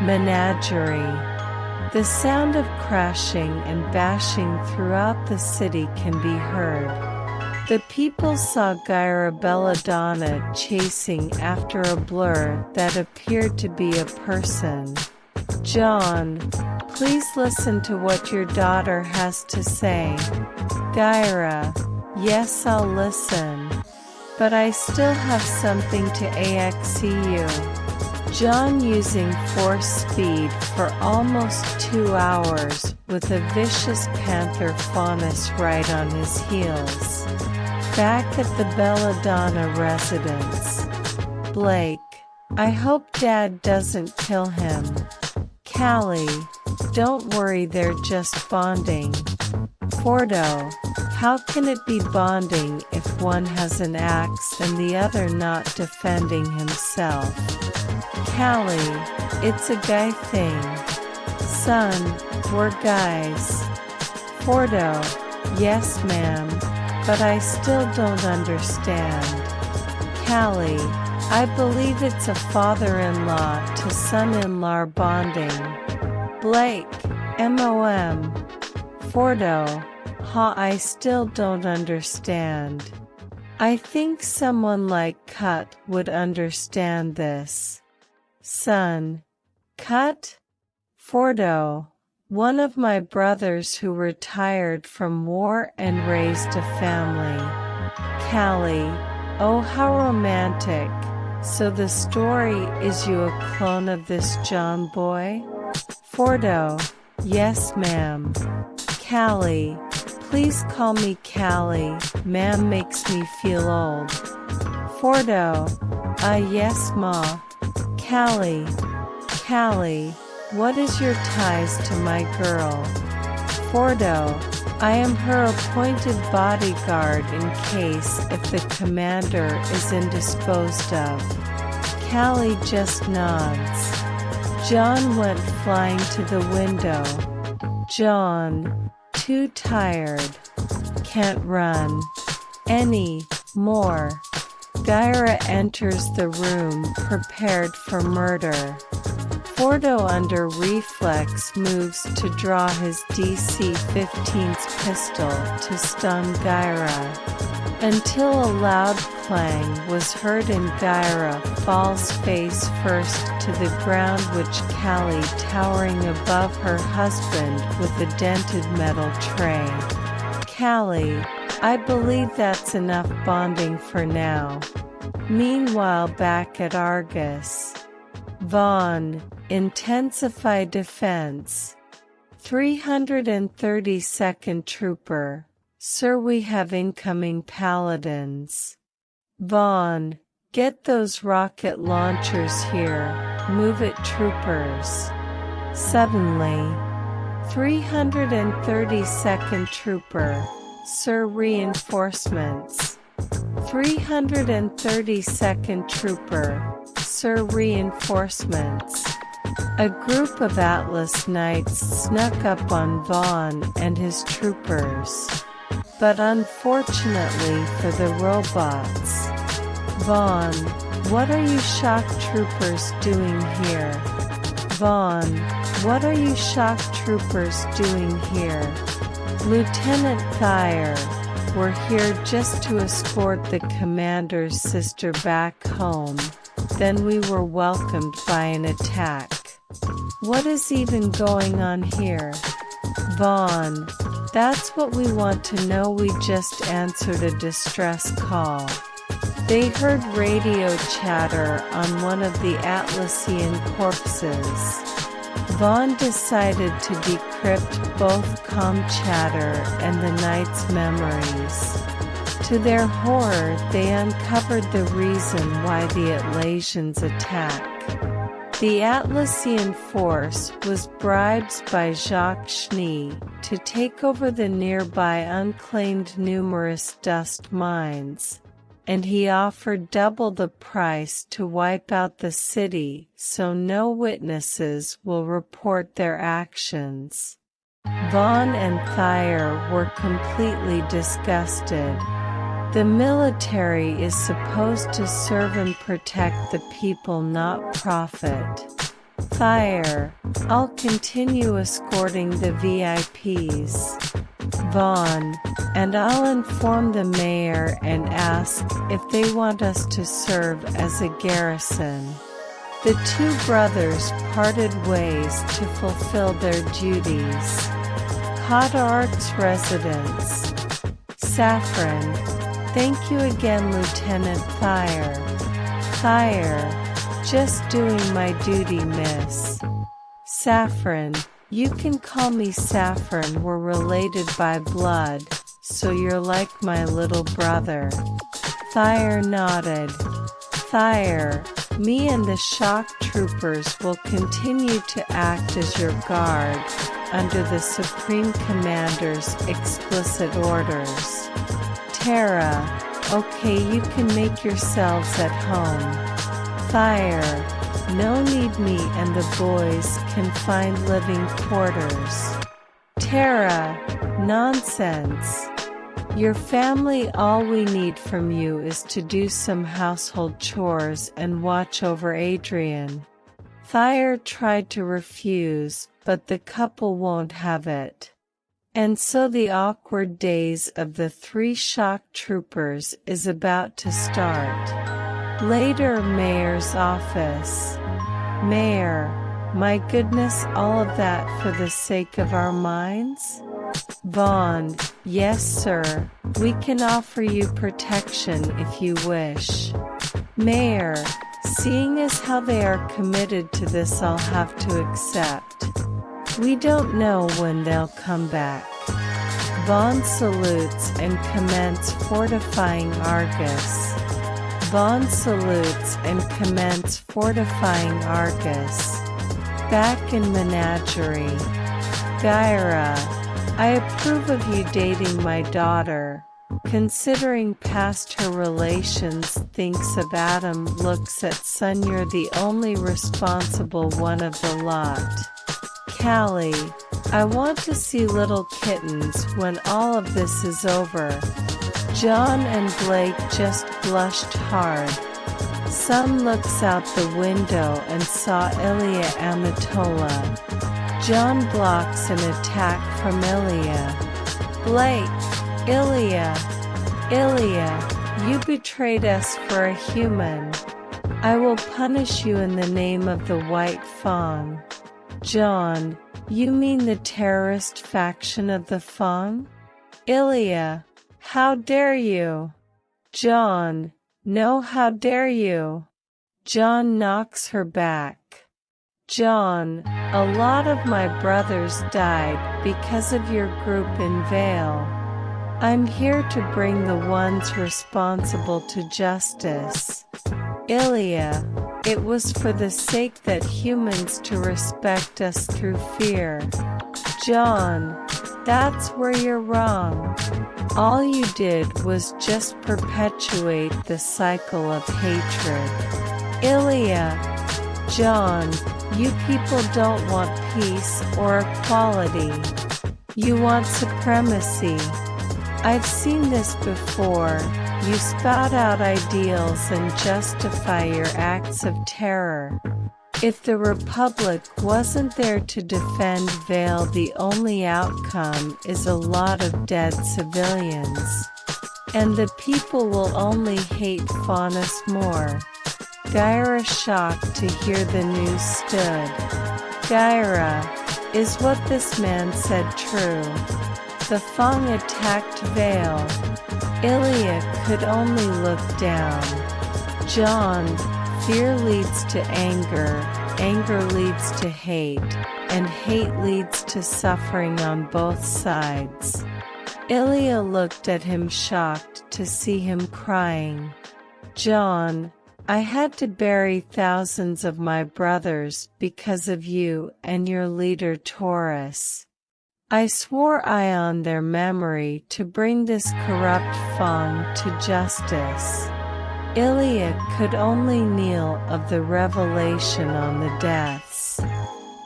Menagerie. The sound of crashing and bashing throughout the city can be heard. The people saw Gyra Belladonna chasing after a blur that appeared to be a person. John, please listen to what your daughter has to say. Gyra, yes, I'll listen. But I still have something to ask you. John, using force speed for almost 2 hours, with a vicious panther faunus right on his heels. Back at the Belladonna residence. Blake, I hope Dad doesn't kill him. Callie, don't worry, they're just bonding. Fordo, how can it be bonding if one has an axe and the other not defending himself? Callie, it's a guy thing. Son, we're guys. Fordo, yes ma'am, but I still don't understand. Callie, I believe it's a father-in-law to son-in-law bonding. Blake, MOM. Fordo, I still don't understand. I think someone like Cut would understand this. Son, Cut? Fordo, one of my brothers who retired from war and raised a family. Callie, oh how romantic. So the story is you a clone of this John boy? Fordo, yes ma'am. Callie, please call me Callie, ma'am makes me feel old. Fordo, yes ma. Callie, what is your ties to my girl? Fordo, I am her appointed bodyguard in case if the commander is indisposed of. Callie just nods. John went flying to the window. John, too tired. Can't run any more. Gyra enters the room prepared for murder. Fordo under reflex moves to draw his DC-15's pistol to stun Gyra. Until a loud clang was heard and Gyra falls face first to the ground, which Callie, towering above her husband with a dented metal tray. Callie, I believe that's enough bonding for now. Meanwhile, back at Argus. Vaughn, intensify defense. 332nd Trooper, sir, we have incoming paladins. Vaughn, get those rocket launchers here, move it troopers. Suddenly, 332nd Trooper, sir, reinforcements. 332nd Trooper, sir, reinforcements. A group of Atlas Knights snuck up on Vaughn and his troopers. But unfortunately for the robots. Vaughn, what are you shock troopers doing here? Vaughn, what are you shock troopers doing here? Lieutenant Thayer, we're here just to escort the commander's sister back home. Then we were welcomed by an attack. What is even going on here? Vaughn, that's what we want to know. We just answered a distress call. They heard radio chatter on one of the Atlassian corpses. Vaughn decided to decrypt both comm chatter and the knight's memories. To their horror, they uncovered the reason why the Atlasians attack. The Atlassian force was bribed by Jacques Schnee to take over the nearby unclaimed numerous dust mines, and he offered double the price to wipe out the city so no witnesses will report their actions. Vaughn and Thayer were completely disgusted. The military is supposed to serve and protect the people, not profit. Thyre, I'll continue escorting the VIPs. Vaughn, and I'll inform the mayor and ask if they want us to serve as a garrison. The two brothers parted ways to fulfill their duties. Codart's residence. Saffron, thank you again, Lieutenant Thyre. Thyre, just doing my duty, miss. Saffron, you can call me Saffron, we're related by blood, so you're like my little brother. Thyre nodded. Thyre, me and the shock troopers will continue to act as your guard, under the Supreme Commander's explicit orders. Tara, okay, you can make yourselves at home. Thyre, no need, me and the boys can find living quarters. Tara, nonsense. Your family, all we need from you is to do some household chores and watch over Adrian. Thyre tried to refuse, but the couple won't have it. And so the awkward days of the three shock troopers is about to start. Later, Mayor's office. Mayor, my goodness, all of that for the sake of our minds? Vaughn, yes sir, we can offer you protection if you wish. Mayor, seeing as how they are committed to this, I'll have to accept. We don't know when they'll come back. Vaughn salutes and commence fortifying Argus. Vaughn salutes and commence fortifying Argus. Back in Menagerie. Gyra, I approve of you dating my daughter. Considering past her relations, thinks of Adam, looks at Son, you're the only responsible one of the lot. Callie, I want to see little kittens when all of this is over. John and Blake just blushed hard. Son looks out the window and saw Ilya Amatola. John blocks an attack from Ilya. Blake, Ilya, you betrayed us for a human. I will punish you in the name of the White Fawn. John, you mean the terrorist faction of the Fawn? Ilya, how dare you? John, no, how dare you? John knocks her back. John, a lot of my brothers died because of your group in Vale. I'm here to bring the ones responsible to justice. Ilya, it was for the sake that humans to respect us through fear. John, that's where you're wrong. All you did was just perpetuate the cycle of hatred. Ilya, John, you people don't want peace or equality. You want supremacy. I've seen this before. You spout out ideals and justify your acts of terror. If the Republic wasn't there to defend Vale, the only outcome is a lot of dead civilians. And the people will only hate Faunus more. Gyra, shocked to hear the news, stood. Gyra, is what this man said true? The Fang attacked Vale. Ilya could only look down. John, fear leads to anger, anger leads to hate, and hate leads to suffering on both sides. Ilya looked at him, shocked to see him crying. John, I had to bury thousands of my brothers because of you and your leader Taurus. I swore on their memory to bring this corrupt Fang to justice. Ilya could only kneel of the revelation on the deaths.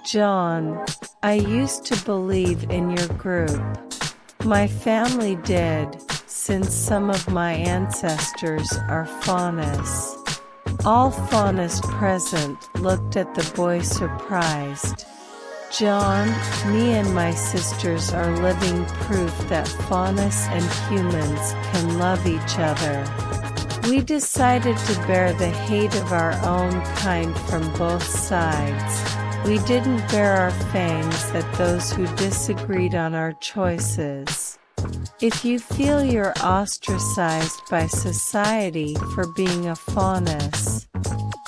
John, I used to believe in your group. My family did, since some of my ancestors are Faunus. All faunas present looked at the boy surprised. Jaune, me and my sisters are living proof that faunas and humans can love each other. We decided to bear the hate of our own kind from both sides. We didn't bare our fangs at those who disagreed on our choices. If you feel you're ostracized by society for being a faunus,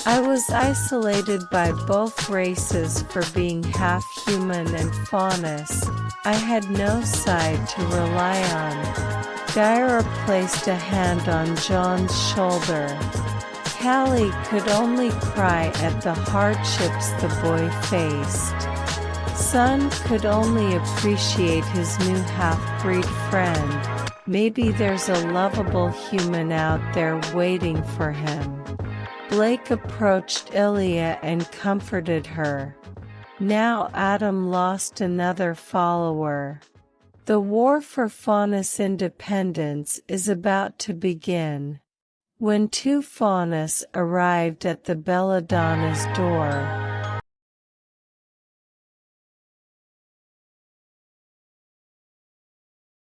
I was isolated by both races for being half human and faunus. I had no side to rely on. Gyra placed a hand on Jaune's shoulder. Callie could only cry at the hardships the boy faced. Sun could only appreciate his new half-breed friend. Maybe there's a lovable human out there waiting for him. Blake approached Ilya and comforted her. Now Adam lost another follower. The war for faunus independence is about to begin. When two faunus arrived at the belladonna's door,